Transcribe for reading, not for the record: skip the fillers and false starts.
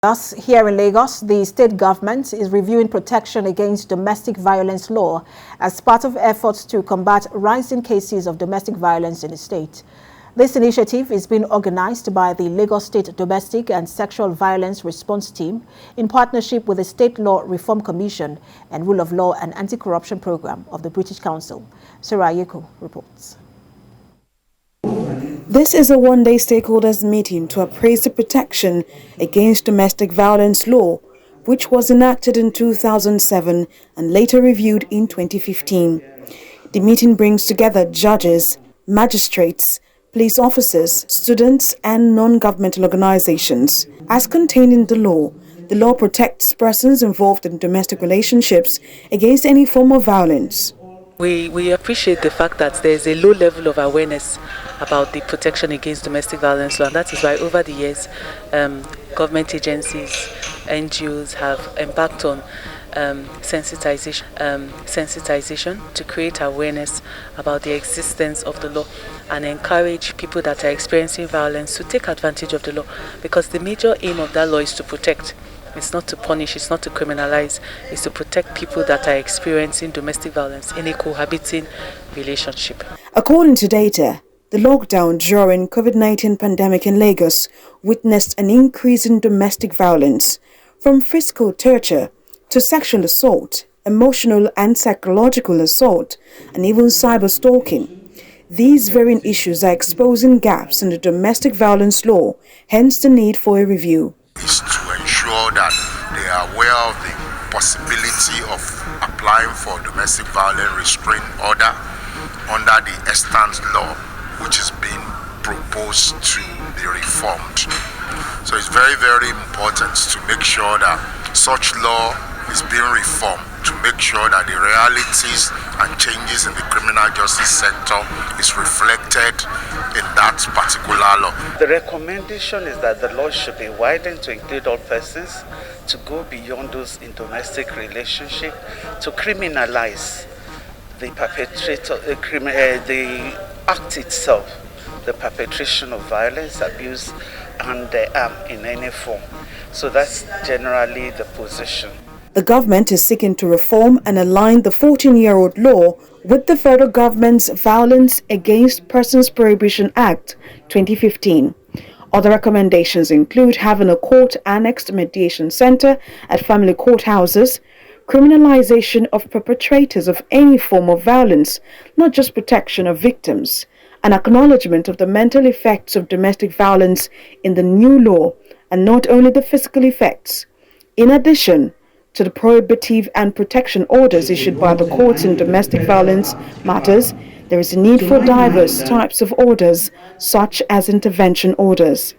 Thus, here in Lagos, the state government is reviewing protection against domestic violence law as part of efforts to combat rising cases of domestic violence in the state. This initiative is being organized by the Lagos State Domestic and Sexual Violence Response Team in partnership with the State Law Reform Commission and Rule of Law and Anti-Corruption Program of the British Council. Sarah Yeko reports. This is a one-day stakeholders meeting to appraise the protection against domestic violence law, which was enacted in 2007 and later reviewed in 2015. The meeting brings together judges, magistrates, police officers, students, and non-governmental organizations. As contained in the law protects persons involved in domestic relationships against any form of violence. We appreciate the fact that there is a low level of awareness about the protection against domestic violence law, and that is why over the years government agencies, NGOs have embarked on sensitization to create awareness about the existence of the law and encourage people that are experiencing violence to take advantage of the law, because the major aim of that law is to protect. It's not to punish, it's not to criminalize, it's to protect people that are experiencing domestic violence in a cohabiting relationship. According to data, the lockdown during COVID-19 pandemic in Lagos witnessed an increase in domestic violence, from physical torture to sexual assault, emotional and psychological assault, and even cyber stalking. These varying issues are exposing gaps in the domestic violence law, hence the need for a review. Is to ensure that they are aware of the possibility of applying for domestic violence restraining order under the extant law, which is being proposed to be reformed. So it's very, very important to make sure that such law is being reformed, to make sure that the realities and changes in the criminal justice sector is reflected in that particular law. The recommendation is that the law should be widened to include all persons, to go beyond those in domestic relationship, to criminalize the perpetrator, the act itself, the perpetration of violence, abuse, and harm in any form. So that's generally the position. The government is seeking to reform and align the 14-year-old law with the federal government's Violence Against Persons Prohibition Act 2015. Other recommendations include having a court-annexed mediation center at family courthouses, criminalization of perpetrators of any form of violence, not just protection of victims, an acknowledgement of the mental effects of domestic violence in the new law, and not only the physical effects. In addition to the prohibitive and protection orders issued by the courts in domestic violence matters, there is a need for diverse types of orders, such as intervention orders.